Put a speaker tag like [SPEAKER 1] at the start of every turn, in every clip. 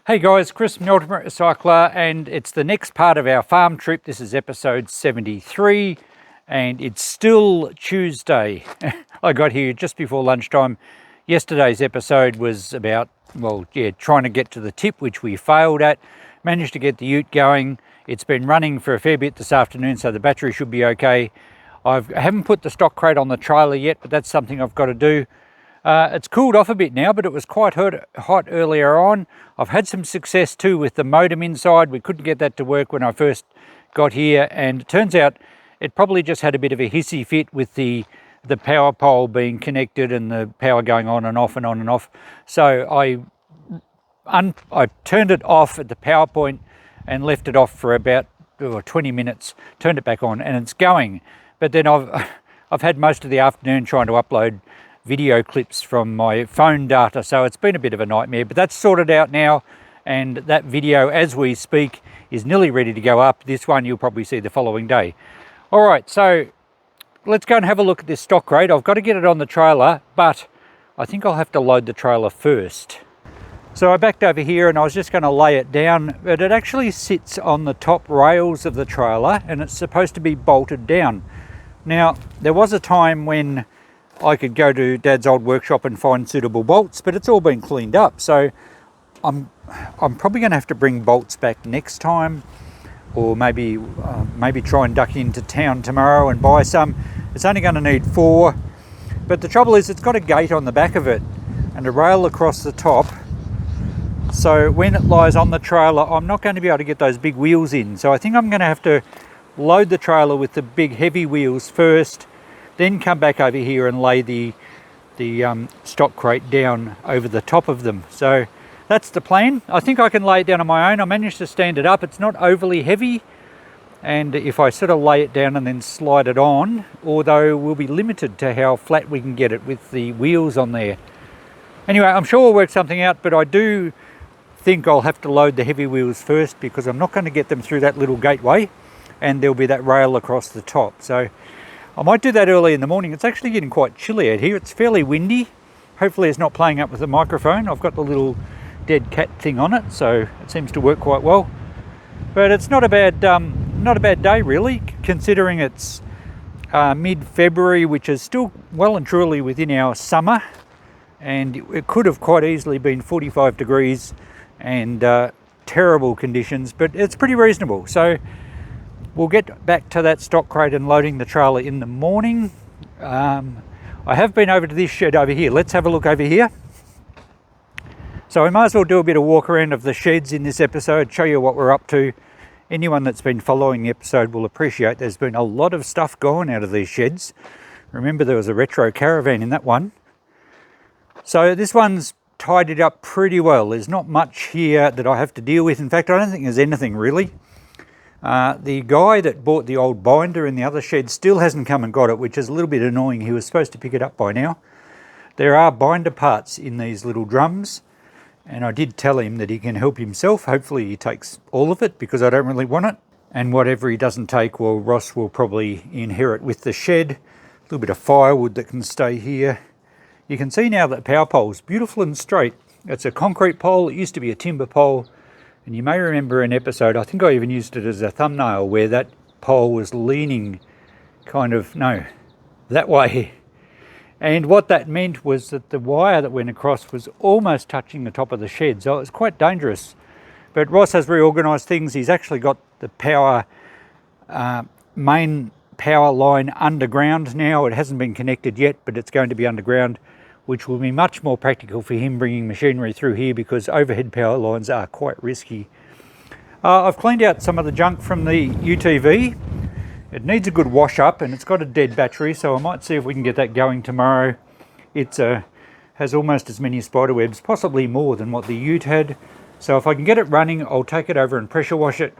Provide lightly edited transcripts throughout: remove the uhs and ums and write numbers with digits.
[SPEAKER 1] Hey guys, Chris from the Ultimate Recycler, and it's the next part of our farm trip. This is episode 73 and it's still Tuesday. I got here just before lunchtime. Yesterday's episode was about, trying to get to the tip, which we failed at. Managed to get the ute going. It's been running for a fair bit this afternoon, so the battery should be okay. I haven't put the stock crate on the trailer yet, but that's something I've got to do. It's cooled off a bit now, but it was quite hot earlier on. I've had some success too with the modem inside. We couldn't get that to work when I first got here, and it turns out it probably just had a bit of a hissy fit with the power pole being connected and the power going on and off and on and off. So I turned it off at the power point and left it off for about 20 minutes, turned it back on, and it's going. But then I've had most of the afternoon trying to upload video clips from my phone data, so it's been a bit of a nightmare, but that's sorted out now, and that video as we speak is nearly ready to go up. This one you'll probably see the following day. All right, so let's go and have a look at this stock crate. I've got to get it on the trailer, but I think I'll have to load the trailer first. So I backed over here and I was just going to lay it down, but it actually sits on the top rails of the trailer and it's supposed to be bolted down. Now, there was a time when I could go to Dad's old workshop and find suitable bolts, but it's all been cleaned up. So I'm probably going to have to bring bolts back next time, or maybe try and duck into town tomorrow and buy some. It's only going to need 4, but the trouble is it's got a gate on the back of it and a rail across the top. So when it lies on the trailer, I'm not going to be able to get those big wheels in. So I think I'm going to have to load the trailer with the big heavy wheels first, then come back over here and lay the stock crate down over the top of them. So that's the plan. I think I can lay it down on my own. I managed to stand it up. It's not overly heavy, and if I sort of lay it down and then slide it on, although we'll be limited to how flat we can get it with the wheels on there. Anyway, I'm sure we'll work something out, but I do think I'll have to load the heavy wheels first because I'm not going to get them through that little gateway, and there'll be that rail across the top. So I might do that early in the morning. It's actually getting quite chilly out here. It's fairly windy. Hopefully it's not playing up with the microphone. I've got the little dead cat thing on it, so it seems to work quite well. But it's not a bad day really, considering it's mid-February, which is still well and truly within our summer, and it could have quite easily been 45 degrees and terrible conditions, but it's pretty reasonable. So we'll get back to that stock crate and loading the trailer in the morning. I have been over to this shed over here. Let's have a look over here. So I might as well do a bit of walk around of the sheds in this episode, show you what we're up to. Anyone that's been following the episode will appreciate there's been a lot of stuff going out of these sheds. Remember, there was a retro caravan in that one. So this one's tidied up pretty well. There's not much here that I have to deal with. In fact, I don't think there's anything really. The guy that bought the old binder in the other shed still hasn't come and got it, which is a little bit annoying. He was supposed to pick it up by now. There are binder parts in these little drums, and I did tell him that he can help himself. Hopefully he takes all of it, because I don't really want it. And whatever he doesn't take, well, Ross will probably inherit with the shed. A little bit of firewood that can stay here. You can see now that the power pole's beautiful and straight. It's a concrete pole. It used to be a timber pole. And you may remember an episode, I think I even used it as a thumbnail, where that pole was leaning that way. And what that meant was that the wire that went across was almost touching the top of the shed. So it was quite dangerous. But Ross has reorganised things. He's actually got the main power line underground now. It hasn't been connected yet, but it's going to be underground, which will be much more practical for him bringing machinery through here, because overhead power lines are quite risky. I've cleaned out some of the junk from the UTV. It needs a good wash up, and it's got a dead battery, so I might see if we can get that going tomorrow. It has almost as many spider webs, possibly more than what the ute had. So if I can get it running, I'll take it over and pressure wash it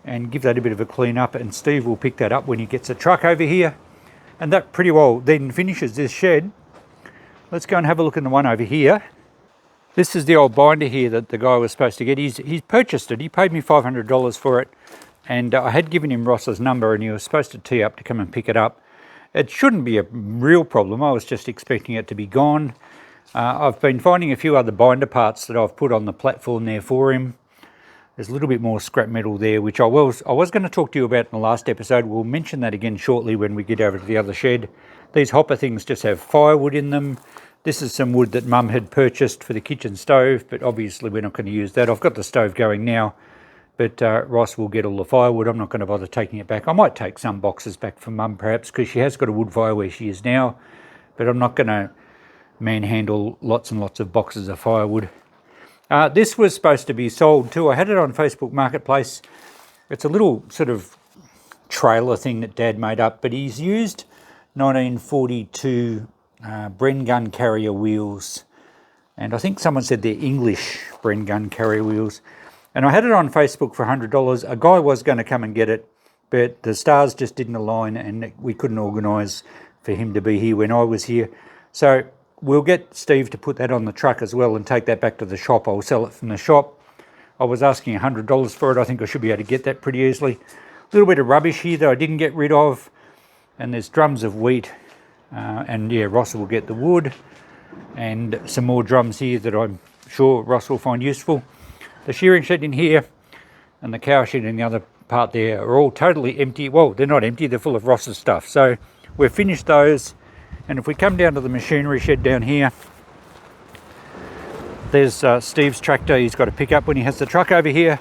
[SPEAKER 1] and give that a bit of a clean up, and Steve will pick that up when he gets a truck over here. And that pretty well then finishes this shed. Let's go and have a look in the one over here. This is the old binder here that the guy was supposed to get. He's purchased it. He paid me $500 for it, and I had given him Ross's number, and he was supposed to tee up to come and pick it up. It shouldn't be a real problem. I was just expecting it to be gone. I've been finding a few other binder parts that I've put on the platform there for him. There's a little bit more scrap metal there, which I was going to talk to you about in the last episode. We'll mention that again shortly when we get over to the other shed. These hopper things just have firewood in them. This is some wood that Mum had purchased for the kitchen stove, but obviously we're not going to use that. I've got the stove going now, but Ross will get all the firewood. I'm not going to bother taking it back. I might take some boxes back from Mum perhaps, because she has got a wood fire where she is now, but I'm not going to manhandle lots and lots of boxes of firewood. This was supposed to be sold too. I had it on Facebook Marketplace. It's a little sort of trailer thing that Dad made up, but he's used 1942 Bren gun carrier wheels, and I think someone said they're English Bren gun carrier wheels. And I had it on Facebook for $100. A guy was going to come and get it, but the stars just didn't align and we couldn't organise for him to be here when I was here. So we'll get Steve to put that on the truck as well and take that back to the shop. I'll sell it from the shop. I was asking $100 for it. I think I should be able to get that pretty easily. A little bit of rubbish here that I didn't get rid of. And there's drums of wheat. And yeah, Ross will get the wood. And some more drums here that I'm sure Ross will find useful. The shearing shed in here and the cow shed in the other part there are all totally empty. Well, they're not empty. They're full of Ross's stuff. So we've finished those. And if we come down to the machinery shed down here, there's Steve's tractor he's got to pick up when he has the truck over here.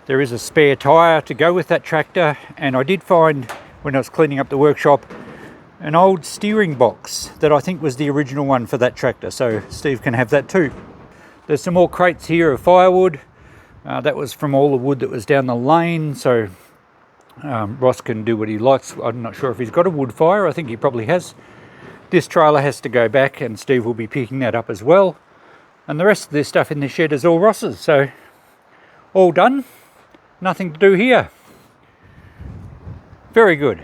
[SPEAKER 1] There is a spare tyre to go with that tractor, and I did find when I was cleaning up the workshop an old steering box that I think was the original one for that tractor, so Steve can have that too. There's some more crates here of firewood. That was from all the wood that was down the lane, so Ross can do what he likes. I'm not sure if he's got a wood fire. I think he probably has. This trailer has to go back and Steve will be picking that up as well. And the rest of this stuff in the shed is all Ross's. So all done. Nothing to do here. Very good.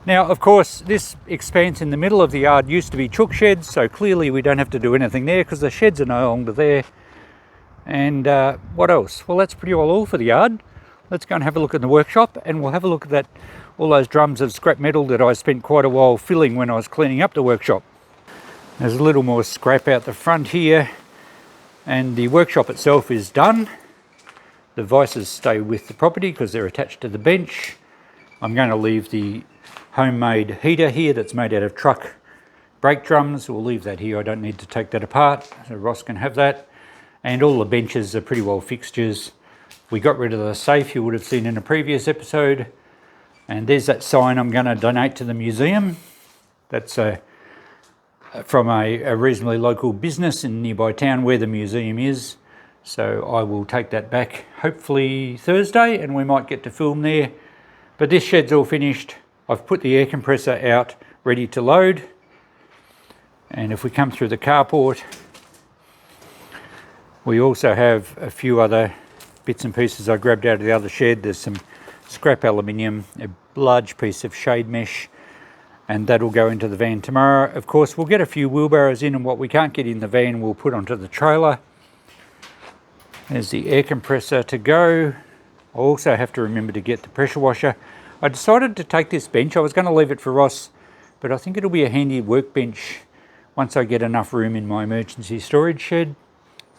[SPEAKER 1] Now, of course, this expanse in the middle of the yard used to be chook sheds. So clearly we don't have to do anything there because the sheds are no longer there. And what else? Well, that's pretty well all for the yard. Let's go and have a look at the workshop and we'll have a look at that. All those drums of scrap metal that I spent quite a while filling when I was cleaning up the workshop. There's a little more scrap out the front here, and the workshop itself is done. The vices stay with the property because they're attached to the bench. I'm going to leave the homemade heater here that's made out of truck brake drums. We'll leave that here. I don't need to take that apart, so Ross can have that. And all the benches are pretty well fixtures. We got rid of the safe you would have seen in a previous episode. And there's that sign I'm going to donate to the museum. That's from a reasonably local business in nearby town where the museum is. So I will take that back hopefully Thursday and we might get to film there. But this shed's all finished. I've put the air compressor out ready to load. And if we come through the carport, we also have a few other bits and pieces I grabbed out of the other shed. There's some scrap aluminium, a large piece of shade mesh, and that'll go into the van tomorrow. Of course, we'll get a few wheelbarrows in, and what we can't get in the van we'll put onto the trailer. There's the air compressor to go. I also have to remember to get the pressure washer. I decided to take this bench. I was going to leave it for Ross, but I think it'll be a handy workbench once I get enough room in my emergency storage shed.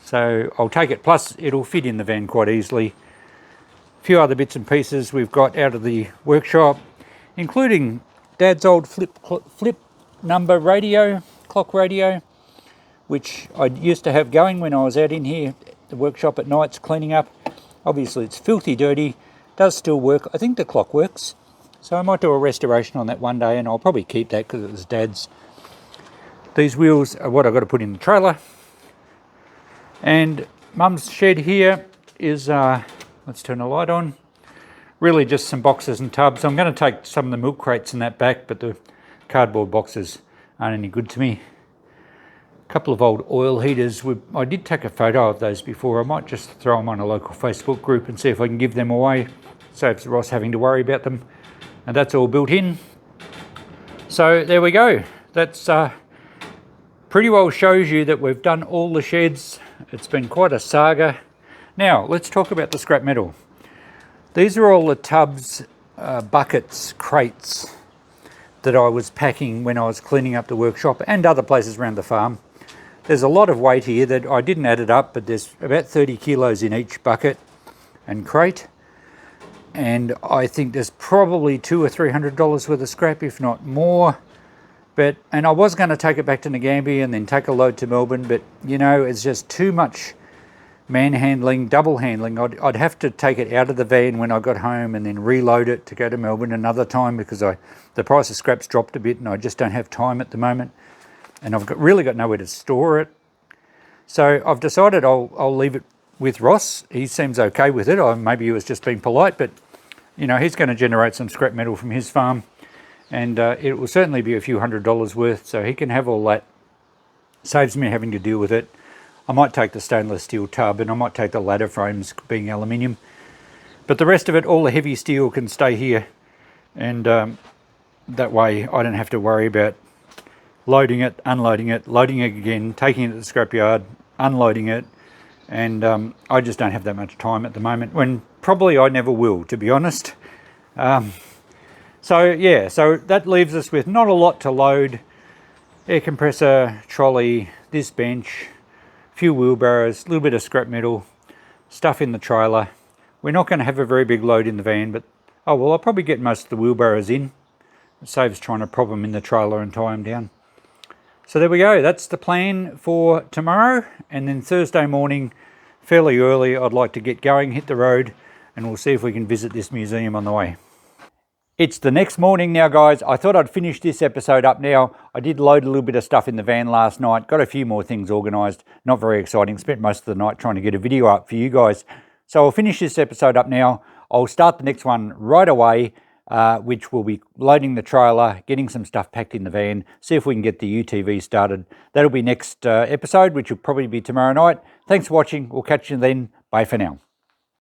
[SPEAKER 1] So I'll take it, plus it'll fit in the van quite easily. A few other bits and pieces we've got out of the workshop, including Dad's old flip number radio, clock radio, which I used to have going when I was out in here, the workshop at nights cleaning up. Obviously it's filthy dirty, does still work. I think the clock works. So I might do a restoration on that one day and I'll probably keep that because it was Dad's. These wheels are what I've got to put in the trailer. And Mum's shed here is, let's turn the light on, really just some boxes and tubs. I'm going to take some of the milk crates in that back, but the cardboard boxes aren't any good to me. A couple of old oil heaters. I did take a photo of those before. I might just throw them on a local Facebook group and see if I can give them away. Saves Ross having to worry about them. And that's all built in. So there we go. That's pretty well shows you that we've done all the sheds. It's been quite a saga. Now, let's talk about the scrap metal. These are all the tubs, buckets, crates that I was packing when I was cleaning up the workshop and other places around the farm. There's a lot of weight here that I didn't add it up, but there's about 30 kilos in each bucket and crate. And I think there's probably $200 or $300 worth of scrap, if not more. And I was going to take it back to Ngambia and then take a load to Melbourne, but you know, it's just too much manhandling, double handling. I'd have to take it out of the van when I got home and then reload it to go to Melbourne another time, because the price of scrap's dropped a bit and I just don't have time at the moment. And I've really got nowhere to store it. So I've decided I'll leave it with Ross. He seems okay with it. Or maybe he was just being polite, but you know, he's going to generate some scrap metal from his farm, and it will certainly be a few $100s worth, so he can have all that. Saves me having to deal with it. I might take the stainless steel tub, and I might take the ladder frames being aluminium, but the rest of it, all the heavy steel, can stay here, and that way I don't have to worry about loading it, loading it again, taking it to the scrapyard, unloading it, and I just don't have that much time at the moment, when probably I never will, to be honest. So yeah, so that leaves us with not a lot to load. Air compressor, trolley, this bench, a few wheelbarrows, a little bit of scrap metal, stuff in the trailer. We're not going to have a very big load in the van, but oh well, I'll probably get most of the wheelbarrows in. It saves trying to prop them in the trailer and tie them down. So there we go, that's the plan for tomorrow, and then Thursday morning, fairly early, I'd like to get going, hit the road, and we'll see if we can visit this museum on the way. It's the next morning now, guys. I thought I'd finish this episode up now. I did load a little bit of stuff in the van last night, got a few more things organised, not very exciting, spent most of the night trying to get a video up for you guys. So I'll finish this episode up now. I'll start the next one right away, which will be loading the trailer, getting some stuff packed in the van, see if we can get the UTV started. That'll be next episode, which will probably be tomorrow night. Thanks for watching. We'll catch you then. Bye for now.